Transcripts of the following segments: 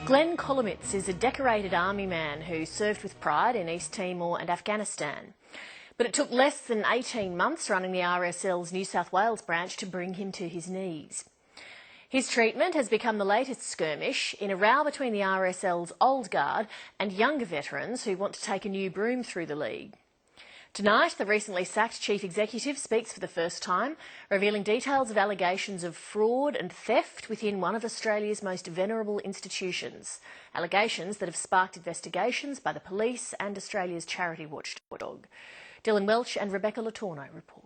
Glenn Kolomitz is a decorated army man who served with pride in East Timor and Afghanistan. But it took less than 18 months running the RSL's New South Wales branch to bring him to his knees. His treatment has become the latest skirmish in a row between the RSL's old guard and younger veterans who want to take a new broom through the league. Tonight, the recently sacked chief executive speaks for the first time, revealing details of allegations of fraud and theft within one of Australia's most venerable institutions. Allegations that have sparked investigations by the police and Australia's charity watchdog. Dylan Welch and Rebecca Latorno report.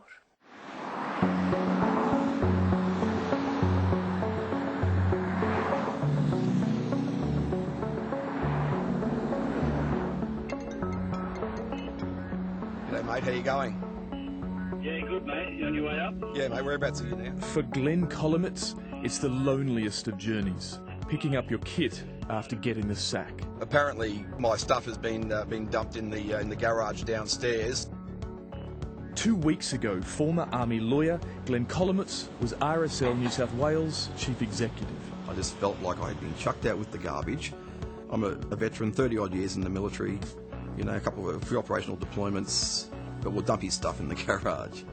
Mate, how you going? Yeah, good, mate. You on your way up? Yeah, mate, whereabouts are you now? For Glenn Kolomitz, it's the loneliest of journeys, picking up your kit after getting the sack. Apparently, my stuff has been dumped in the garage downstairs. 2 weeks ago, former Army lawyer Glenn Kolomitz was RSL New South Wales chief executive. I just felt like I had been chucked out with the garbage. I'm a veteran, 30-odd years in the military, you know, a few operational deployments, but we'll dump his stuff in the garage.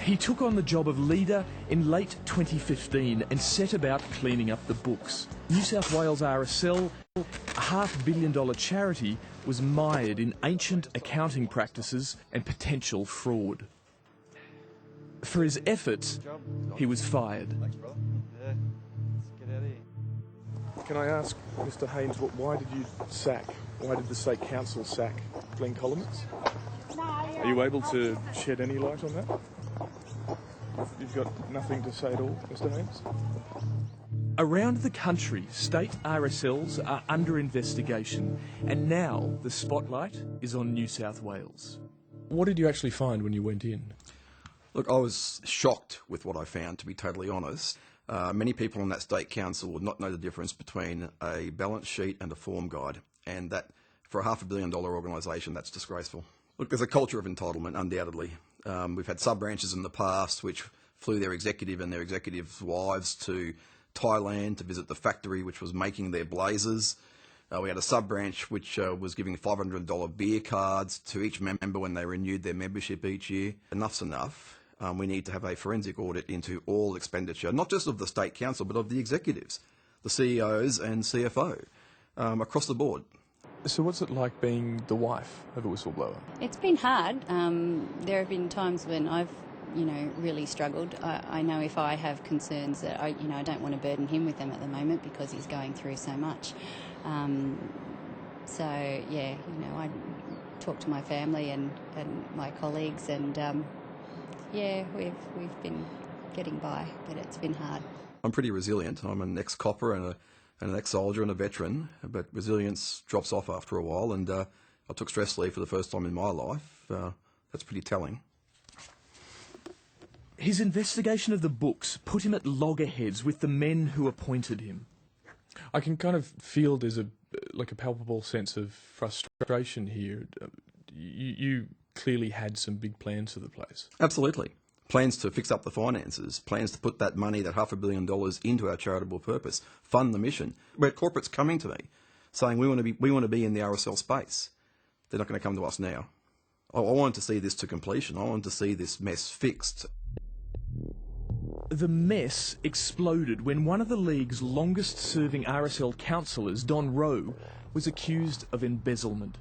He took on the job of leader in late 2015 and set about cleaning up the books. New South Wales RSL, a $500 million charity, was mired in ancient accounting practices and potential fraud. For his efforts, he was fired. Thanks, brother. Yeah, let's get out of here. Can I ask, Mr Haynes, why did you sack? Why did the State Council sack Glenn Kolomitz? Are you able to shed any light on that? You've got nothing to say at all, Mr Haynes? Around the country, state RSLs are under investigation, and now the spotlight is on New South Wales. What did you actually find when you went in? Look, I was shocked with what I found, to be totally honest. Many people on that State Council would not know the difference between a balance sheet and a form guide, and that, for a $500 million organisation, that's disgraceful. Look, there's a culture of entitlement, undoubtedly. We've had sub-branches in the past which flew their executive and their executive's wives to Thailand to visit the factory which was making their blazers. We had a sub-branch which was giving $500 beer cards to each member when they renewed their membership each year. Enough's enough. We need to have a forensic audit into all expenditure, not just of the State Council, but of the executives, the CEOs and CFO, across the board. So what's it like being the wife of a whistleblower? It's been hard. There have been times when I've, really struggled. I know if I have concerns that I don't want to burden him with them at the moment because he's going through so much. I talk to my family and my colleagues, and we've been getting by, but it's been hard. I'm pretty resilient. I'm an ex-copper and an ex-soldier and a veteran, but resilience drops off after a while, and I took stress leave for the first time in my life. That's pretty telling. His investigation of the books put him at loggerheads with the men who appointed him. I can kind of feel there's a palpable sense of frustration here. You clearly had some big plans for the place. Absolutely. Plans to fix up the finances, plans to put that money, that $500 million, into our charitable purpose, fund the mission. Where corporates coming to me saying we want to be in the RSL space. They're not going to come to us now. I wanted to see this to completion. I wanted to see this mess fixed. The mess exploded when one of the league's longest-serving RSL councillors, Don Rowe, was accused of embezzlement.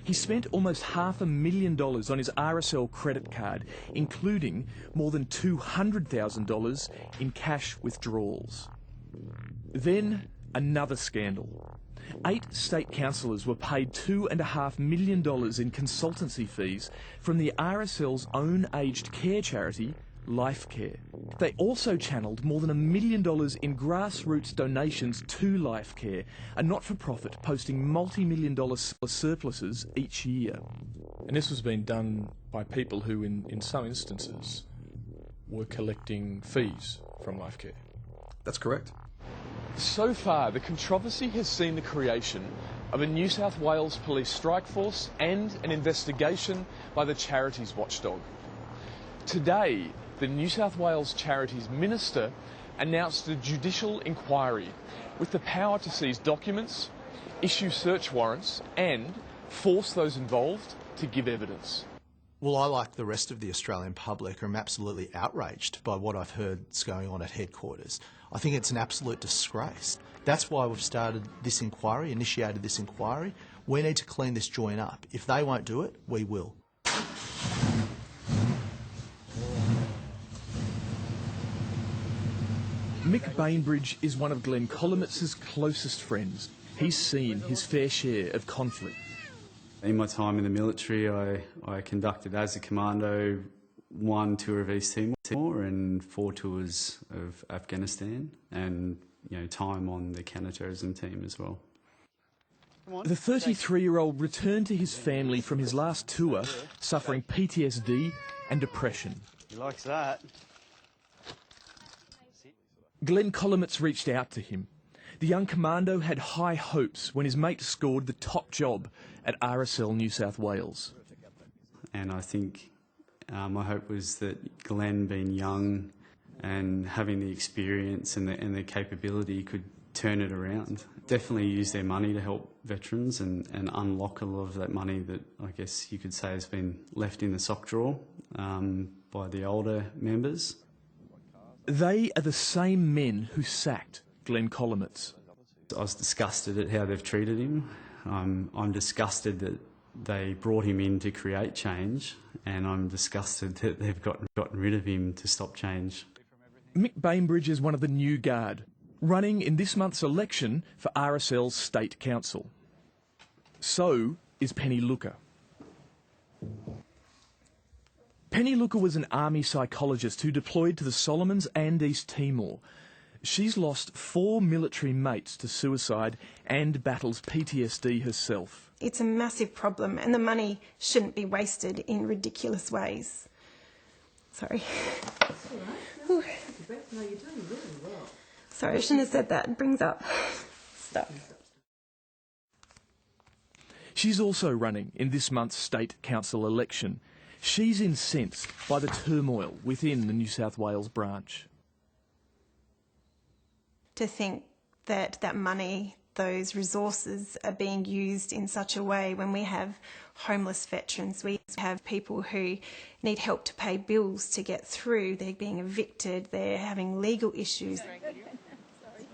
He spent almost $500,000 on his RSL credit card, including more than $200,000 in cash withdrawals. Then, another scandal. 8 state councillors were paid $2.5 million in consultancy fees from the RSL's own aged care charity, Life Care. They also channelled more than $1 million in grassroots donations to Life Care, a not-for-profit posting multi-million-dollar surpluses each year. And this was being done by people who, in some instances, were collecting fees from Life Care. That's correct. So far, the controversy has seen the creation of a New South Wales police strike force and an investigation by the Charities watchdog. Today, the New South Wales Charities Minister announced a judicial inquiry with the power to seize documents, issue search warrants and force those involved to give evidence. Well, I, like the rest of the Australian public, am absolutely outraged by what I've heard is going on at headquarters. I think it's an absolute disgrace. That's why we've started this inquiry, initiated this inquiry. We need to clean this joint up. If they won't do it, we will. Mick Bainbridge is one of Glenn Collometz's closest friends. He's seen his fair share of conflict. In my time in the military, I conducted as a commando 1 tour of East Timor and 4 tours of Afghanistan, and time on the counter-terrorism team as well. The 33-year-old returned to his family from his last tour, suffering PTSD and depression. He likes that. Glenn Collometz reached out to him. The young commando had high hopes when his mate scored the top job at RSL New South Wales. And I think my hope was that Glenn, being young and having the experience and the capability, could turn it around. Definitely use their money to help veterans and unlock a lot of that money that I guess you could say has been left in the sock drawer by the older members. They are the same men who sacked Glenn Collometz. I was disgusted at how they've treated him. I'm disgusted that they brought him in to create change, and I'm disgusted that they've gotten rid of him to stop change. Mick Bainbridge is one of the new guard, running in this month's election for RSL's State Council. So is Penny Looker. Penny Looker was an army psychologist who deployed to the Solomons and East Timor. She's lost 4 military mates to suicide and battles PTSD herself. It's a massive problem and the money shouldn't be wasted in ridiculous ways. Sorry. That's all right. No, you're doing really well. Sorry, I shouldn't have said that. It brings up stuff. She's also running in this month's State Council election. She's incensed by the turmoil within the New South Wales branch. To think that that money, those resources are being used in such a way when we have homeless veterans, we have people who need help to pay bills to get through, they're being evicted, they're having legal issues.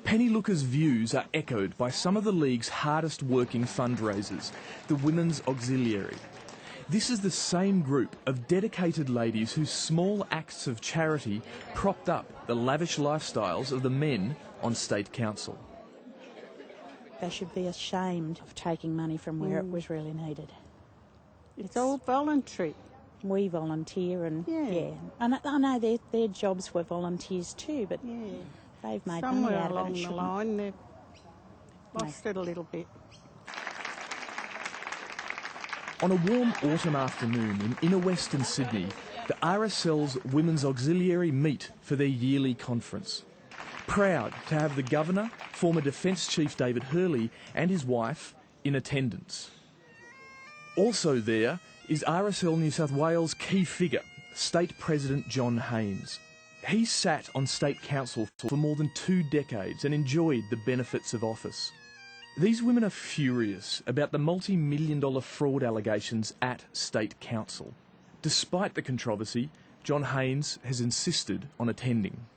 Penny Looker's views are echoed by some of the League's hardest working fundraisers, the Women's Auxiliary. This is the same group of dedicated ladies whose small acts of charity propped up the lavish lifestyles of the men on State Council. They should be ashamed of taking money from where it was really needed. It's all voluntary. We volunteer and and I know their jobs were volunteers too, but they've made money out of it. Somewhere along the line they've lost it a little bit. On a warm autumn afternoon in inner western Sydney, the RSL's Women's Auxiliary meet for their yearly conference. Proud to have the Governor, former Defence Chief David Hurley and his wife in attendance. Also there is RSL New South Wales key figure, State President John Haynes. He sat on State Council for more than 2 decades and enjoyed the benefits of office. These women are furious about the multi-million-dollar fraud allegations at State Council. Despite the controversy, John Haynes has insisted on attending.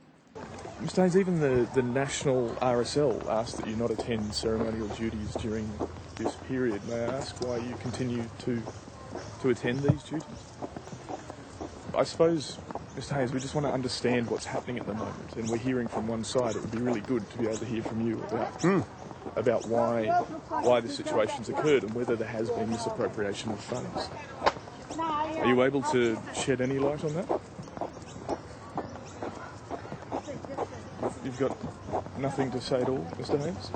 Mr Haynes, even the national RSL asked that you not attend ceremonial duties during this period. May I ask why you continue to attend these duties? I suppose, Mr Haynes, we just want to understand what's happening at the moment, and we're hearing from one side. It would be really good to be able to hear from you about why this situation's occurred and whether there has been misappropriation of funds. Are you able to shed any light on that? You've got nothing to say at all, Mr Haynes?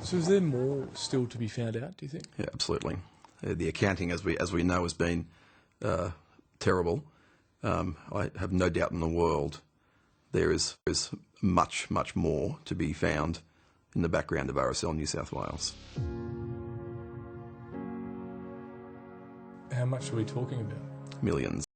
So is there more still to be found out, do you think? Yeah, absolutely. The accounting, as we know, has been terrible. I have no doubt in the world there is much, much more to be found in the background of RSL New South Wales. How much are we talking about? Millions.